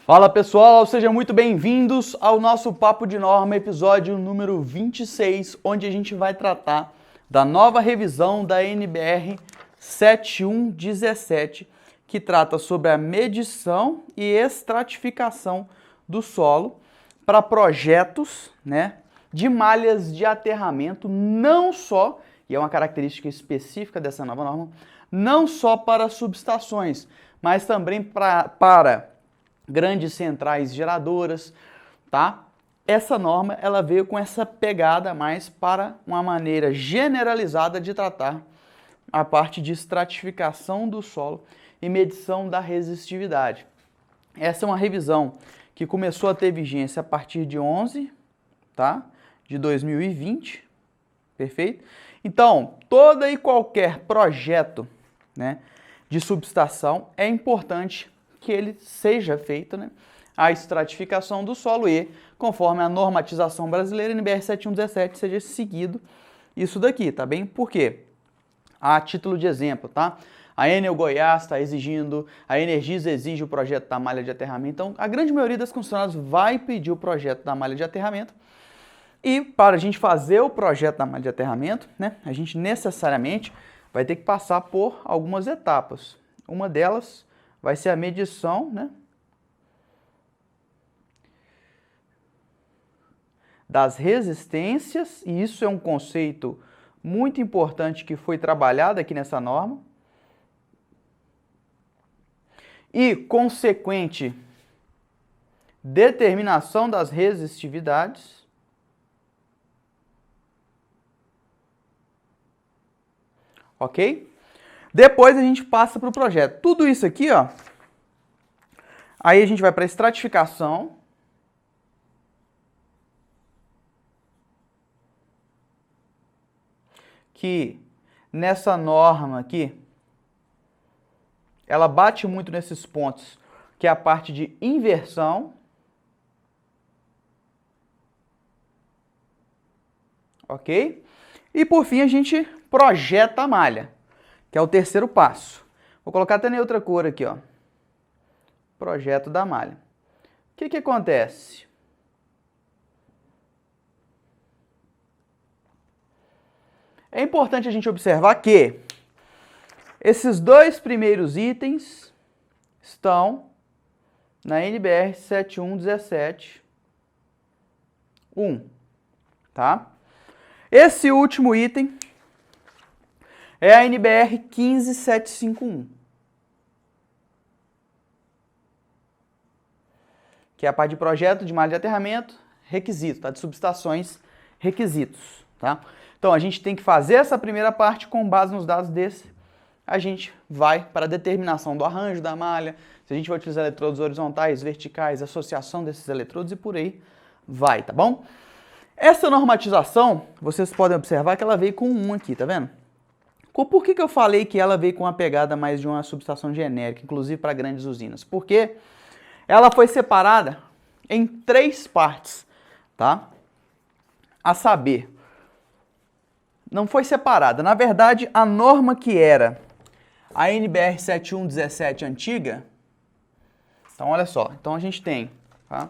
Fala pessoal, sejam muito bem-vindos ao nosso Papo de Norma, episódio número 26, onde a gente vai tratar da nova revisão da NBR 7117, que trata sobre a medição e estratificação do solo para projetos, de malhas de aterramento, não só, e é uma característica específica dessa nova norma, não só para subestações, mas também para grandes centrais geradoras, tá? Essa norma, ela veio com essa pegada mais para uma maneira generalizada de tratar a parte de estratificação do solo e medição da resistividade. Essa é uma revisão que começou a ter vigência a partir de 11, tá? De 2020, perfeito? Então, todo e qualquer projeto, de subestação é importante que ele seja feito, a estratificação do solo e, conforme a normatização brasileira, NBR 7117, seja seguido isso daqui, tá bem? Por quê? A título de exemplo, tá? A Enel Goiás está exigindo, a Energisa exige o projeto da malha de aterramento, então a grande maioria das concessionárias vai pedir o projeto da malha de aterramento e para a gente fazer o projeto da malha de aterramento, a gente necessariamente vai ter que passar por algumas etapas. Uma delas vai ser a medição, das resistências, e isso é um conceito muito importante que foi trabalhado aqui nessa norma. E consequente determinação das resistividades. Ok? Depois a gente passa para o projeto. Tudo isso aqui, ó. Aí a gente vai para a estratificação. Que nessa norma aqui, ela bate muito nesses pontos, que é a parte de inversão. Ok? E por fim a gente projeta a malha, que é o terceiro passo. Vou colocar até em outra cor aqui, ó. Projeto da malha. O que acontece? É importante a gente observar que esses dois primeiros itens estão na NBR 7117-1, tá? Esse último item é a NBR 15751, que é a parte de projeto de malha de aterramento, requisito, tá? De subestações, requisitos, tá? Então, a gente tem que fazer essa primeira parte com base nos dados desse. A gente vai para a determinação do arranjo da malha, se a gente vai utilizar eletrodos horizontais, verticais, associação desses eletrodos e por aí vai, tá bom? Essa normatização, vocês podem observar que ela veio com um aqui, tá vendo? Por que eu falei que ela veio com uma pegada mais de uma subestação genérica, inclusive para grandes usinas? Porque ela foi separada em 3 partes, tá? A saber, não foi separada. Na verdade, a norma que era a NBR 7117 antiga, então olha só, então a gente tem, tá?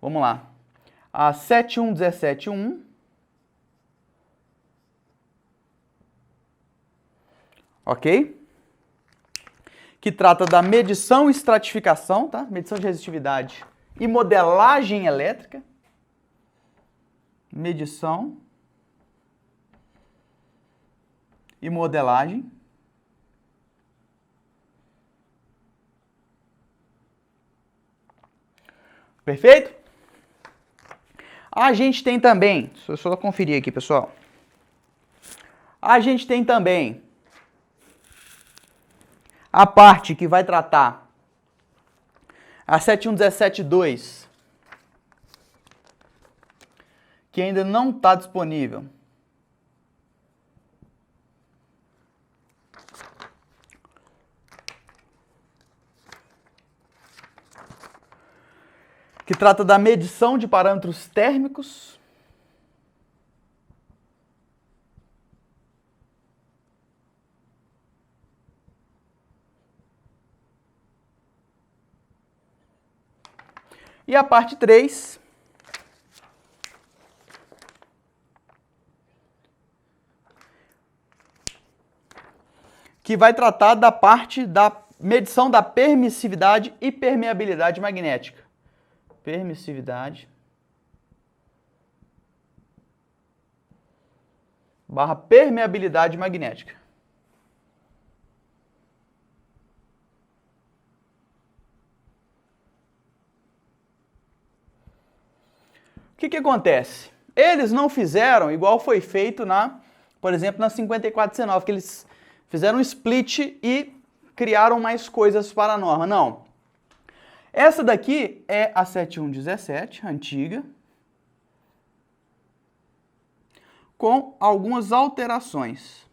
Vamos lá, a 7117.1, ok? Que trata da medição e estratificação, tá? Medição de resistividade e modelagem elétrica. Medição e modelagem. Perfeito? A gente tem também, deixa eu só conferir aqui, pessoal. A gente tem também a parte que vai tratar a 7117.2, que ainda não está disponível. Que trata da medição de parâmetros térmicos. E a parte 3, que vai tratar da parte da medição da permissividade e permeabilidade magnética. Permissividade barra permeabilidade magnética. O que acontece? Eles não fizeram igual foi feito por exemplo, na 5419, que eles fizeram um split e criaram mais coisas para a norma. Não. Essa daqui é a 7117, antiga, com algumas alterações.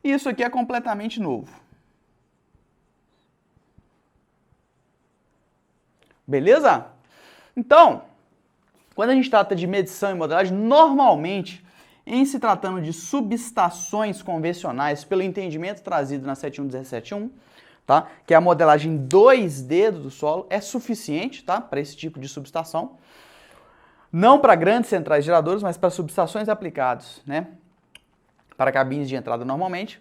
Isso aqui é completamente novo. Beleza? Então, quando a gente trata de medição e modelagem, normalmente, em se tratando de subestações convencionais, pelo entendimento trazido na 7117.1, tá? Que é a modelagem 2D do solo, é suficiente, tá? Para esse tipo de subestação. Não para grandes centrais geradoras, mas para subestações aplicadas, né? Para cabines de entrada normalmente,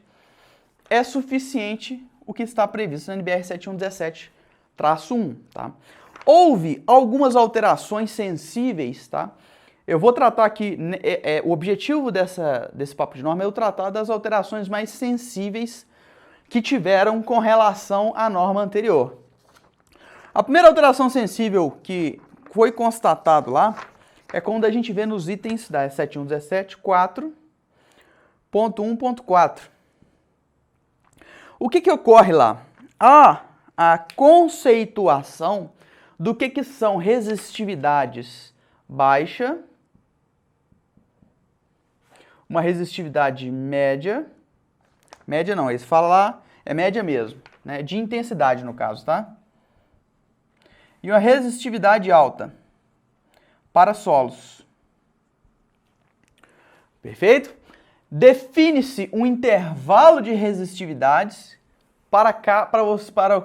é suficiente o que está previsto na NBR 7117-1, tá? Houve algumas alterações sensíveis, tá? Eu vou tratar aqui, o objetivo desse papo de norma é eu tratar das alterações mais sensíveis que tiveram com relação à norma anterior. A primeira alteração sensível que foi constatado lá é quando a gente vê nos itens da 7117 4.1.4. O que ocorre lá? A conceituação do que são resistividades baixa, uma resistividade média não, eles falam lá, é média mesmo, né, de intensidade no caso, tá? E uma resistividade alta para solos. Perfeito? Define-se um intervalo de resistividades para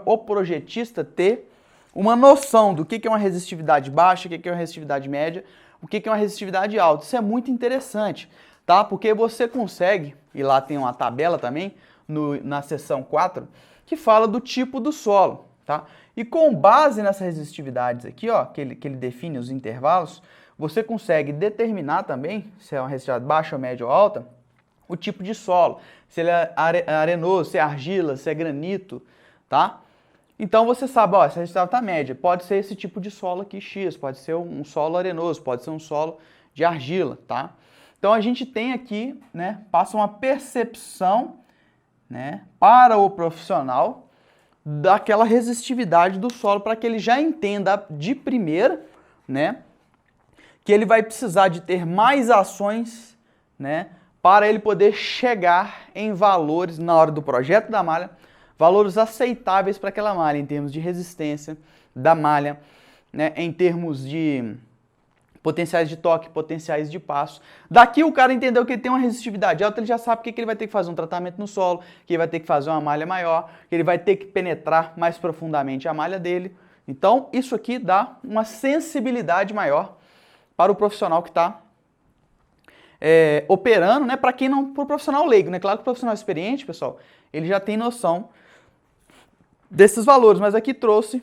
o projetista ter uma noção do que é uma resistividade baixa, o que é uma resistividade média, o que é uma resistividade alta. Isso é muito interessante, tá? Porque você consegue, e lá tem uma tabela também, na seção 4, que fala do tipo do solo, tá? E com base nessas resistividades aqui, ó, que ele define os intervalos, você consegue determinar também, se é uma resistividade baixa, média ou alta, o tipo de solo, se ele é arenoso, se é argila, se é granito, tá? Então você sabe, ó, essa resistividade está média, pode ser esse tipo de solo aqui, X, pode ser um solo arenoso, pode ser um solo de argila, tá? Então a gente tem aqui, né, passa uma percepção, né, para o profissional daquela resistividade do solo, para que ele já entenda de primeira, né, que ele vai precisar de ter mais ações, né, para ele poder chegar em valores, na hora do projeto da malha, valores aceitáveis para aquela malha, em termos de resistência da malha, né, em termos de potenciais de toque, potenciais de passo. Daqui o cara entendeu que ele tem uma resistividade alta, ele já sabe que ele vai ter que fazer um tratamento no solo, que ele vai ter que fazer uma malha maior, que ele vai ter que penetrar mais profundamente a malha dele. Então, isso aqui dá uma sensibilidade maior para o profissional que está operando, né? Para o profissional leigo, né? Claro que o profissional experiente, pessoal, ele já tem noção desses valores, mas aqui trouxe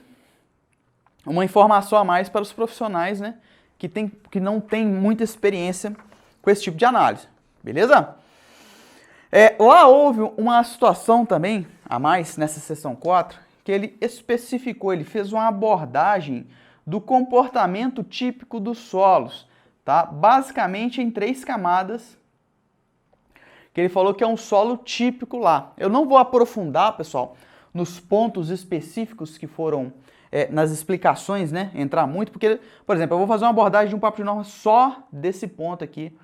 uma informação a mais para os profissionais, né? Que não tem muita experiência com esse tipo de análise, beleza? Lá houve uma situação também, a mais, nessa seção 4, que ele especificou, ele fez uma abordagem do comportamento típico dos solos, tá? Basicamente em 3 camadas, que ele falou que é um solo típico lá. Eu não vou aprofundar, pessoal, nos pontos específicos que foram nas explicações, né, entrar muito, porque, por exemplo, eu vou fazer uma abordagem de um papo de norma só desse ponto aqui,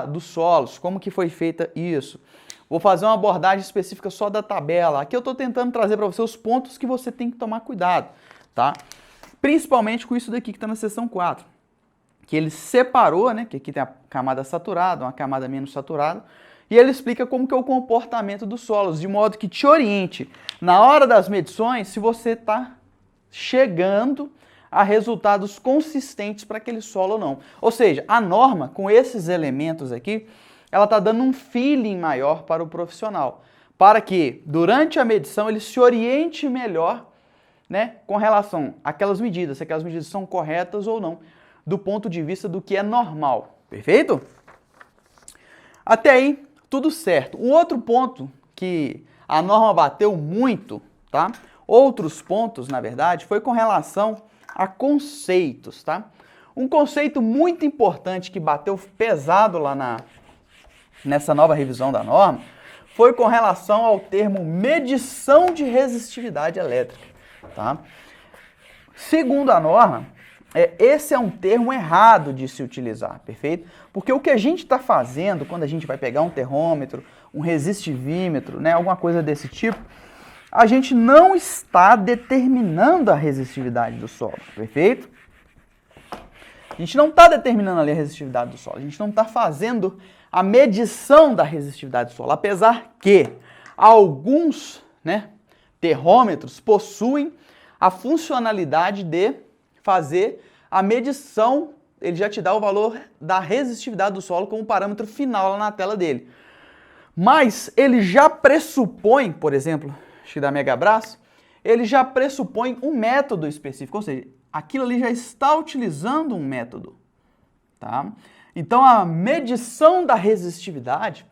dos solos, como que foi feita isso. Vou fazer uma abordagem específica só da tabela. Aqui eu estou tentando trazer para você os pontos que você tem que tomar cuidado, tá? Principalmente com isso daqui que está na seção 4, que ele separou, né, que aqui tem a camada saturada, uma camada menos saturada, e ele explica como que é o comportamento dos solos, de modo que te oriente, na hora das medições, se você está chegando a resultados consistentes para aquele solo ou não. Ou seja, a norma, com esses elementos aqui, ela está dando um feeling maior para o profissional, para que, durante a medição, ele se oriente melhor, né, com relação àquelas medidas, se aquelas medidas são corretas ou não, do ponto de vista do que é normal. Perfeito? Até aí, tudo certo. Um outro ponto que a norma bateu muito, tá? Outros pontos, na verdade, foi com relação a conceitos, tá? Um conceito muito importante que bateu pesado lá nessa nova revisão da norma foi com relação ao termo medição de resistividade elétrica, tá? Segundo a norma, esse é um termo errado de se utilizar, perfeito? Porque o que a gente está fazendo quando a gente vai pegar um termômetro, um resistivímetro, né, alguma coisa desse tipo, a gente não está determinando a resistividade do solo, perfeito? A gente não está determinando ali a resistividade do solo, a gente não está fazendo a medição da resistividade do solo, apesar que alguns, né, termômetros possuem a funcionalidade de fazer a medição, ele já te dá o valor da resistividade do solo como parâmetro final lá na tela dele. Mas ele já pressupõe, por exemplo, acho que da Megabrás, ele já pressupõe um método específico, ou seja, aquilo ali já está utilizando um método, tá? Então a medição da resistividade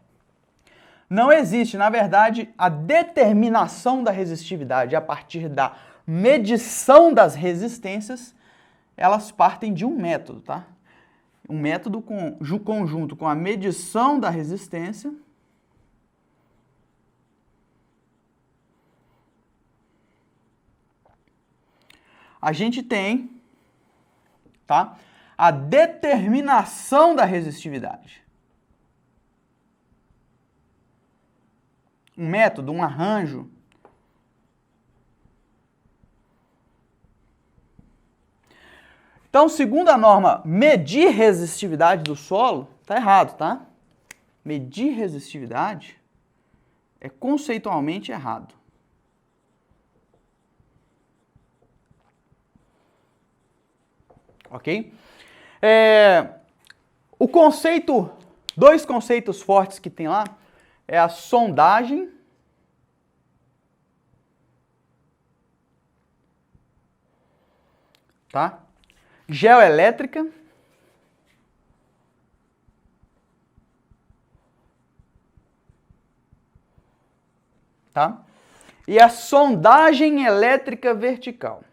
não existe, na verdade, a determinação da resistividade a partir da medição das resistências, elas partem de um método, tá? Um método conjunto com a medição da resistência a gente tem, tá, a determinação da resistividade. Um método, um arranjo. Então, segundo a norma, medir resistividade do solo, tá errado, tá? Medir resistividade é conceitualmente errado. Ok? O conceito, dois conceitos fortes que tem lá, é a sondagem tá? Geoelétrica tá? E a sondagem elétrica vertical.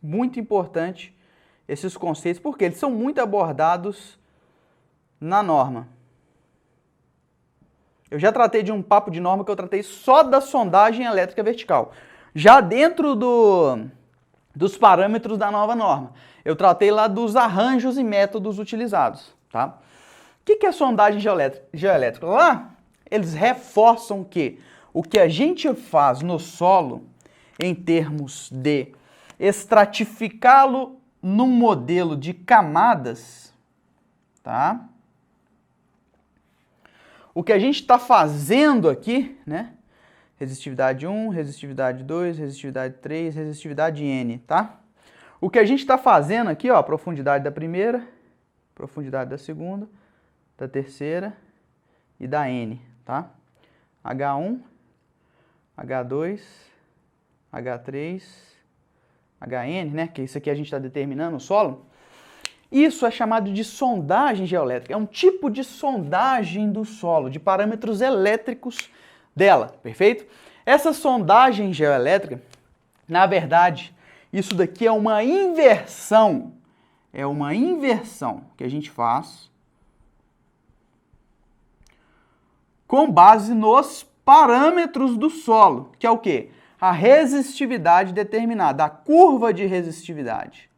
Muito importante esses conceitos, porque eles são muito abordados na norma. Eu já tratei de um papo de norma que eu tratei só da sondagem elétrica vertical. Já dentro dos parâmetros da nova norma, eu tratei lá dos arranjos e métodos utilizados, tá? O que é sondagem geoelétrica? Lá, eles reforçam que o que a gente faz no solo, em termos de estratificá-lo num modelo de camadas, tá? O que a gente está fazendo aqui, né? Resistividade 1, resistividade 2, resistividade 3, resistividade N, tá? O que a gente está fazendo aqui, ó, profundidade da primeira, profundidade da segunda, da terceira e da N, tá? H1, H2, H3, HN, né? Que isso aqui a gente está determinando o solo. Isso é chamado de sondagem geoelétrica. É um tipo de sondagem do solo, de parâmetros elétricos dela, perfeito? Essa sondagem geoelétrica, na verdade, isso daqui é uma inversão. É uma inversão que a gente faz com base nos parâmetros do solo, que é o quê? A resistividade determinada, a curva de resistividade.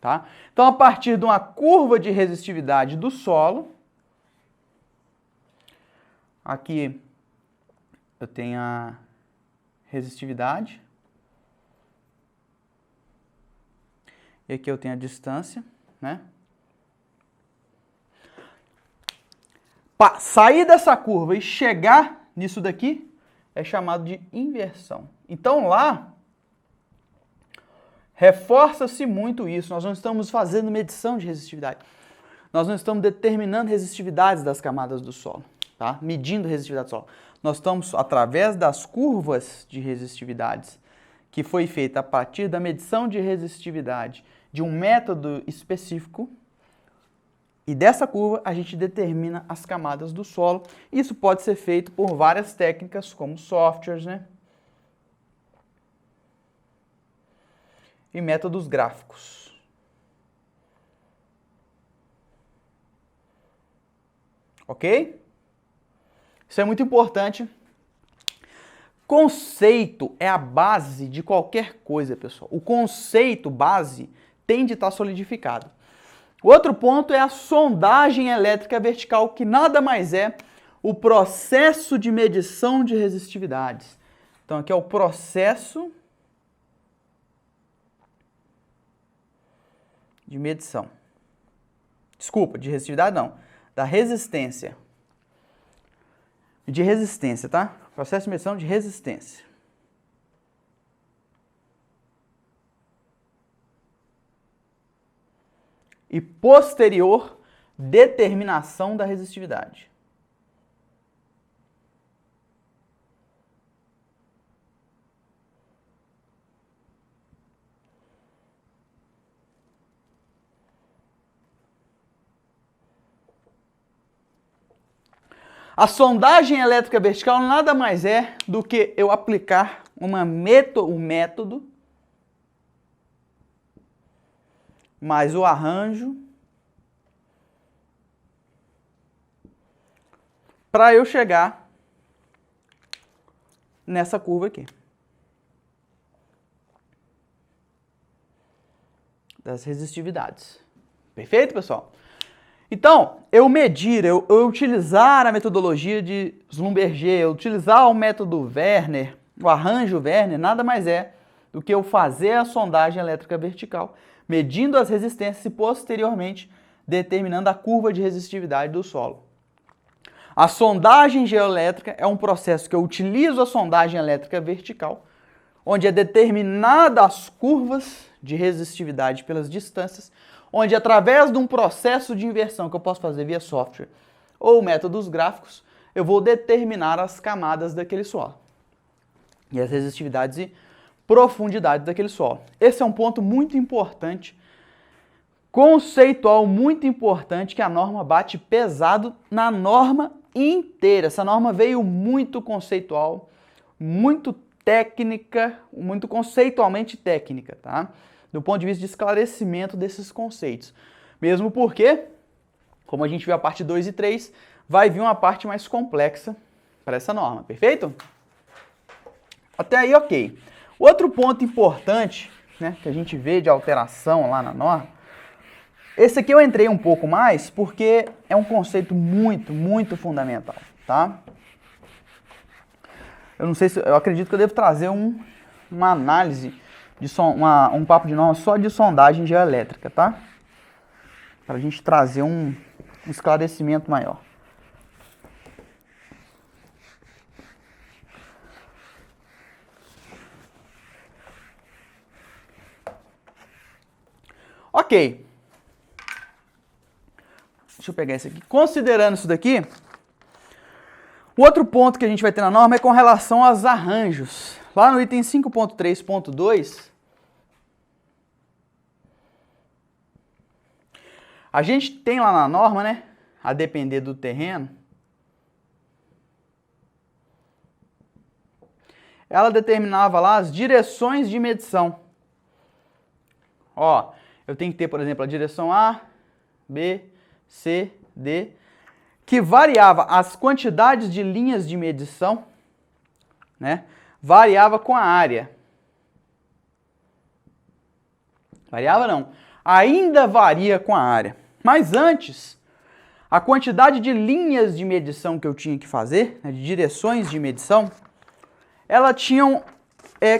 Tá? Então, a partir de uma curva de resistividade do solo, aqui eu tenho a resistividade, e aqui eu tenho a distância, né? sair dessa curva e chegar nisso daqui é chamado de inversão. Então lá, reforça-se muito isso. Nós não estamos fazendo medição de resistividade. Nós não estamos determinando resistividades das camadas do solo, tá? Medindo resistividade do solo. Nós estamos, através das curvas de resistividades, que foi feita a partir da medição de resistividade de um método específico, e dessa curva a gente determina as camadas do solo. Isso pode ser feito por várias técnicas, como softwares, né? E métodos gráficos. Ok? Isso é muito importante. Conceito é a base de qualquer coisa, pessoal. O conceito base tem de estar solidificado. O outro ponto é a sondagem elétrica vertical, que nada mais é o processo de medição de resistividades. Então, aqui é o processo de medição. Desculpa, de resistividade não, da resistência. De resistência, tá? Processo de medição de resistência. E posterior determinação da resistividade. A sondagem elétrica vertical nada mais é do que eu aplicar um método mais o arranjo para eu chegar nessa curva aqui das resistividades. Perfeito, pessoal? Então, eu utilizar a metodologia de Schlumberger, eu utilizar o método Werner, o arranjo Werner, nada mais é do que eu fazer a sondagem elétrica vertical, medindo as resistências e posteriormente determinando a curva de resistividade do solo. A sondagem geoelétrica é um processo que eu utilizo a sondagem elétrica vertical, onde é determinada as curvas de resistividade pelas distâncias, onde através de um processo de inversão que eu posso fazer via software ou métodos gráficos, eu vou determinar as camadas daquele solo e as resistividades e profundidades daquele solo. Esse é um ponto muito importante, conceitual muito importante, que a norma bate pesado na norma inteira. Essa norma veio muito conceitual, muito técnica, muito conceitualmente técnica, tá? Do ponto de vista de esclarecimento desses conceitos. Mesmo porque, como a gente viu a parte 2 e 3, vai vir uma parte mais complexa para essa norma, perfeito? Até aí, ok. Outro ponto importante, né, que a gente vê de alteração lá na norma, esse aqui eu entrei um pouco mais porque é um conceito muito fundamental, tá? Eu não sei se, eu acredito que eu devo trazer uma análise um papo de norma só de sondagem geoelétrica, tá? Para a gente trazer um esclarecimento maior. Ok. Deixa eu pegar esse aqui. Considerando isso daqui, o outro ponto que a gente vai ter na norma é com relação aos arranjos. Lá no item 5.3.2, a gente tem lá na norma, né, a depender do terreno, ela determinava lá as direções de medição. Ó, eu tenho que ter, por exemplo, a direção A, B, C, D, que variava as quantidades de linhas de medição, né? Variava com a área. Variava não. Ainda varia com a área. Mas antes, a quantidade de linhas de medição que eu tinha que fazer, né, de direções de medição, ela tinham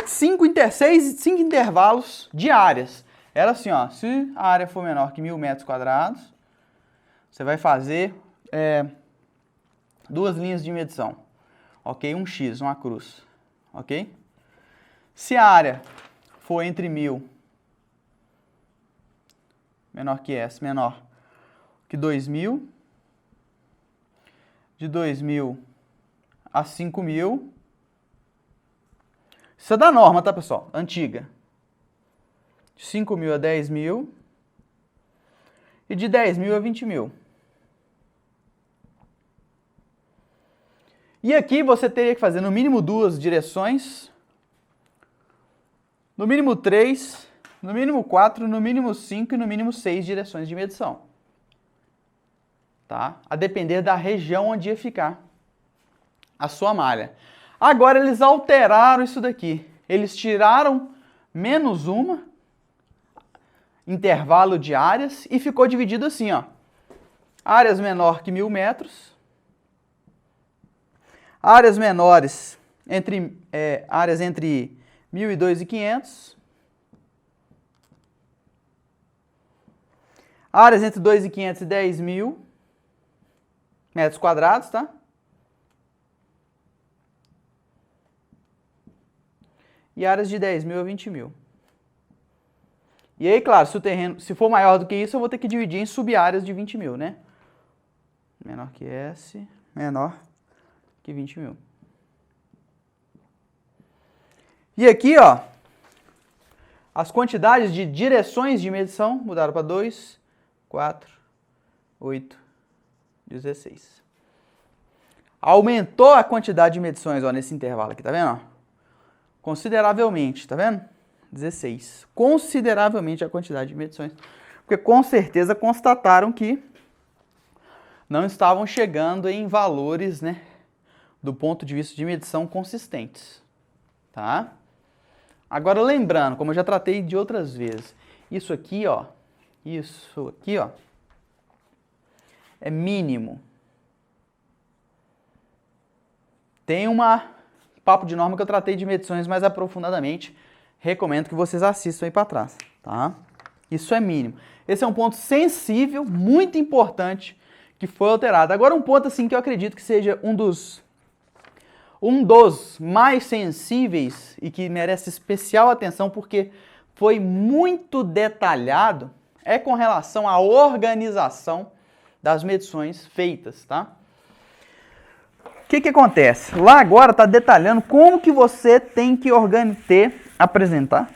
5 intervalos de áreas. Era assim, ó, se a área for menor que 1.000 metros quadrados, você vai fazer duas linhas de medição, ok? Um X, uma cruz, ok? Se a área for entre 1.000, menor que S, menor que 2.000, de 2.000 a 5.000, isso é da norma, tá, pessoal? Antiga. De 5.000 a 10.000 e de 10.000 a 20.000. E aqui você teria que fazer no mínimo 2 direções, no mínimo 3, no mínimo 4, no mínimo 5 e no mínimo 6 direções de medição. Tá? A depender da região onde ia ficar a sua malha. Agora eles alteraram isso daqui. Eles tiraram menos uma, intervalo de áreas, e ficou dividido assim, ó. Áreas menor que 1.000 metros, áreas menores, áreas entre 1.000 e 2.500, áreas entre 2.500 e 10.000 metros quadrados, tá? E áreas de 10.000 a 20.000. E aí, claro, se o terreno, se for maior do que isso, eu vou ter que dividir em sub-áreas de 20.000, né? Menor que S, menor que 20.000. E aqui, ó, as quantidades de direções de medição mudaram para 2, 4, 8, 16. Aumentou a quantidade de medições, ó, nesse intervalo aqui, tá vendo? Consideravelmente, tá vendo? 16. Consideravelmente a quantidade de medições. Porque com certeza constataram que não estavam chegando em valores, né, do ponto de vista de medição consistentes. Tá? Agora lembrando, como eu já tratei de outras vezes, isso aqui, ó, é mínimo. Tem papo de norma que eu tratei de medições mais aprofundadamente. Recomendo que vocês assistam aí para trás, tá? Isso é mínimo. Esse é um ponto sensível, muito importante, que foi alterado. Agora um ponto assim que eu acredito que seja um dos mais sensíveis e que merece especial atenção porque foi muito detalhado, é com relação à organização das medições feitas, tá? O que acontece? Lá agora está detalhando como que você tem que apresentar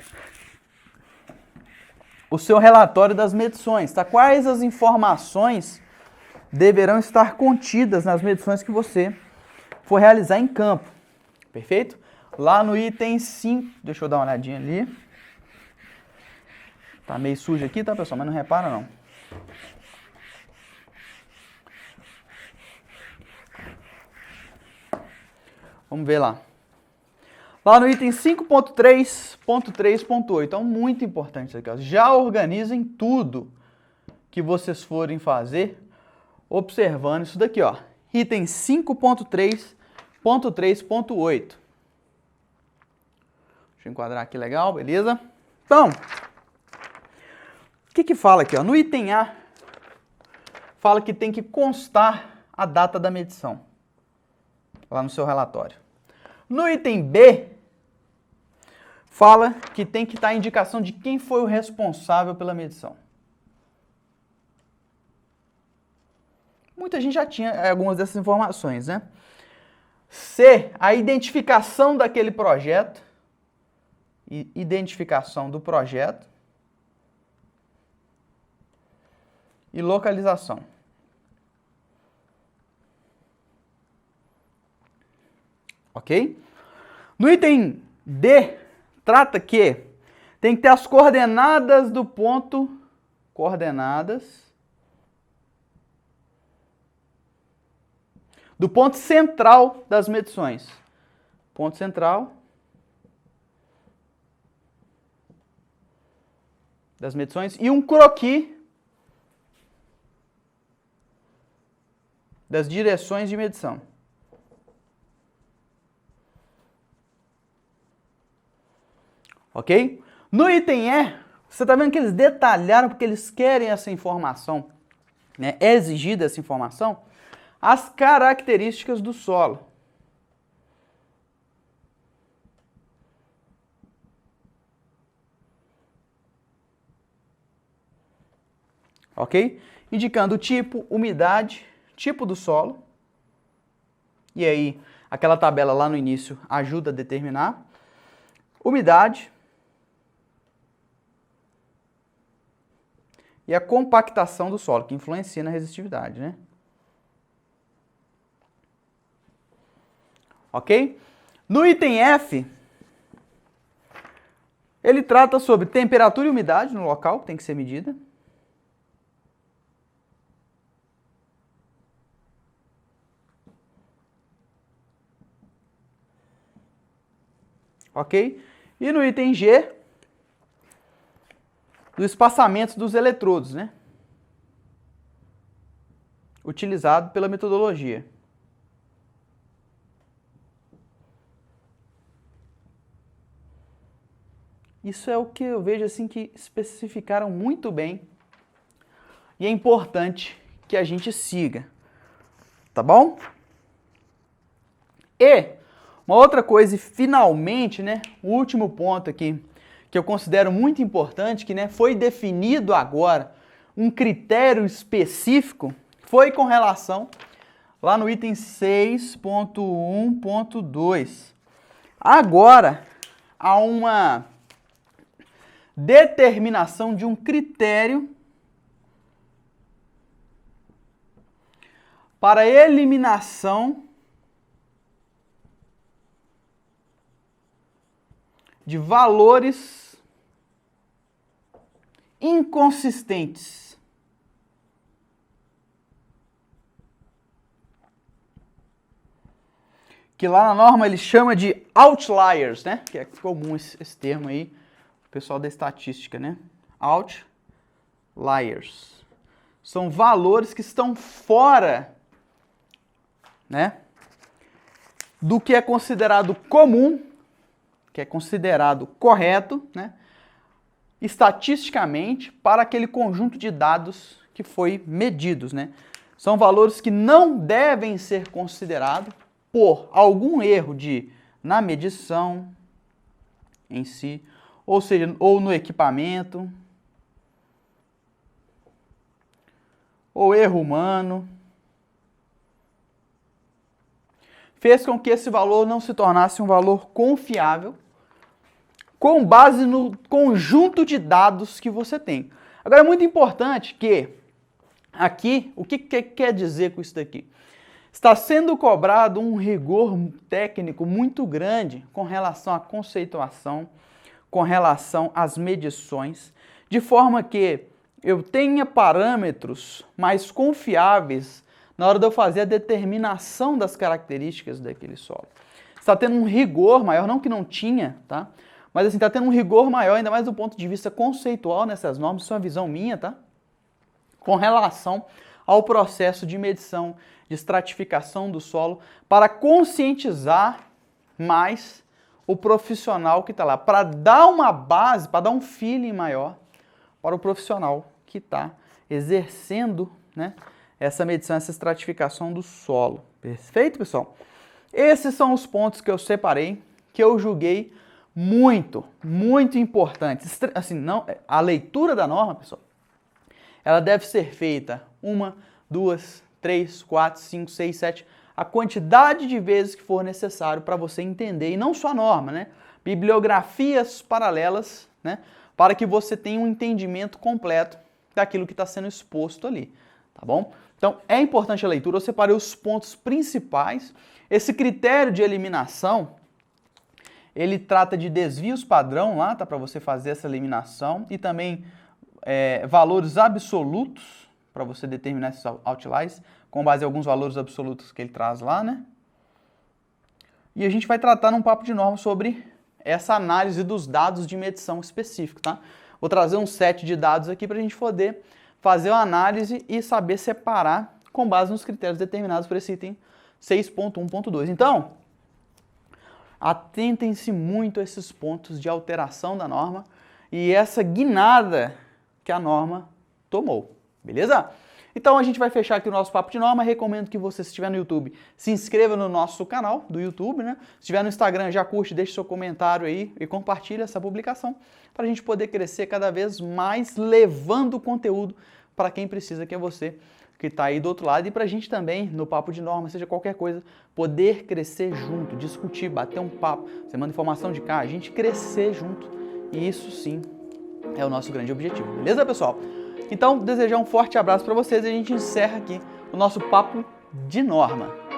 o seu relatório das medições, tá? Quais as informações deverão estar contidas nas medições que você for realizar em campo, perfeito? Lá no item 5, deixa eu dar uma olhadinha ali. Tá meio sujo aqui, tá, pessoal? Mas não repara, não. Vamos ver lá. Lá no item 5.3.3.8. Então, muito importante isso aqui, ó. Já organizem tudo que vocês forem fazer observando isso daqui, ó. Item 5.3.3.8. Deixa eu enquadrar aqui legal, beleza? Então, o que fala aqui, ó? No item A, fala que tem que constar a data da medição lá no seu relatório. No item B, fala que tem que estar a indicação de quem foi o responsável pela medição. Muita gente já tinha algumas dessas informações, né? C, a identificação daquele projeto, identificação do projeto e localização. Ok? No item D, trata que tem que ter as coordenadas do ponto, do ponto central das medições. Ponto central das medições e um croquis das direções de medição. Ok? No item E, você está vendo que eles detalharam porque eles querem essa informação, né? É exigida essa informação. as características do solo. Ok? Indicando o tipo, umidade, tipo do solo. E aí, aquela tabela lá no início ajuda a determinar. Umidade. E a compactação do solo, que influencia na resistividade, né? Ok? No item F, ele trata sobre temperatura e umidade no local, que tem que ser medida. Ok? E no item G, do espaçamento dos eletrodos, né? Utilizado pela metodologia. Isso é o que eu vejo assim que especificaram muito bem e é importante que a gente siga, tá bom? E uma outra coisa, e finalmente, né, o último ponto aqui, que eu considero muito importante, que, né, foi definido agora um critério específico, foi com relação lá no item 6.1.2. Agora, há uma determinação de um critério para eliminação de valores inconsistentes. Que lá na norma ele chama de outliers, né? Que é comum esse termo aí, o pessoal da estatística, né? Outliers. São valores que estão fora, né, do que é considerado comum, que é considerado correto, né, estatisticamente para aquele conjunto de dados que foi medidos, né? São valores que não devem ser considerados por algum erro na medição em si, ou seja, ou no equipamento, ou erro humano, fez com que esse valor não se tornasse um valor confiável com base no conjunto de dados que você tem. Agora é muito importante que aqui, o que quer dizer com isso daqui? Está sendo cobrado um rigor técnico muito grande com relação à conceituação, com relação às medições, de forma que eu tenha parâmetros mais confiáveis na hora de eu fazer a determinação das características daquele solo. Está tendo um rigor maior, não que não tinha, tá? Mas assim, está tendo um rigor maior, ainda mais do ponto de vista conceitual nessas normas, isso é uma visão minha, tá? Com relação ao processo de medição, de estratificação do solo, para conscientizar mais o profissional que está lá, para dar uma base, para dar um feeling maior para o profissional que está exercendo, né, essa medição, essa estratificação do solo. Perfeito, pessoal? Esses são os pontos que eu separei, que eu julguei muito importantes. Assim, não, a leitura da norma, pessoal, ela deve ser feita 1, 2, 3, 4, 5, 6, 7, a quantidade de vezes que for necessário para você entender, e não só a norma, né? Bibliografias paralelas, né? Para que você tenha um entendimento completo daquilo que está sendo exposto ali, tá bom? Então, é importante a leitura, eu separei os pontos principais. Esse critério de eliminação, ele trata de desvios padrão lá, tá? Para você fazer essa eliminação, e também valores absolutos, para você determinar esses outliers, com base em alguns valores absolutos que ele traz lá, né? E a gente vai tratar num papo de norma sobre essa análise dos dados de medição específico, tá? Vou trazer um set de dados aqui para a gente poder fazer uma análise e saber separar com base nos critérios determinados por esse item 6.1.2. Então, atentem-se muito a esses pontos de alteração da norma e essa guinada que a norma tomou, beleza? Então a gente vai fechar aqui o nosso Papo de Norma. Recomendo que você, se estiver no YouTube, se inscreva no nosso canal do YouTube, né? Se estiver no Instagram, já curte, deixe seu comentário aí e compartilha essa publicação para a gente poder crescer cada vez mais, levando conteúdo para quem precisa, que é você que está aí do outro lado, e para a gente também, no Papo de Norma, seja qualquer coisa, poder crescer junto, discutir, bater um papo, você manda informação de cá, a gente crescer junto, e isso sim é o nosso grande objetivo, beleza, pessoal? Então, desejar um forte abraço para vocês e a gente encerra aqui o nosso Papo de Norma.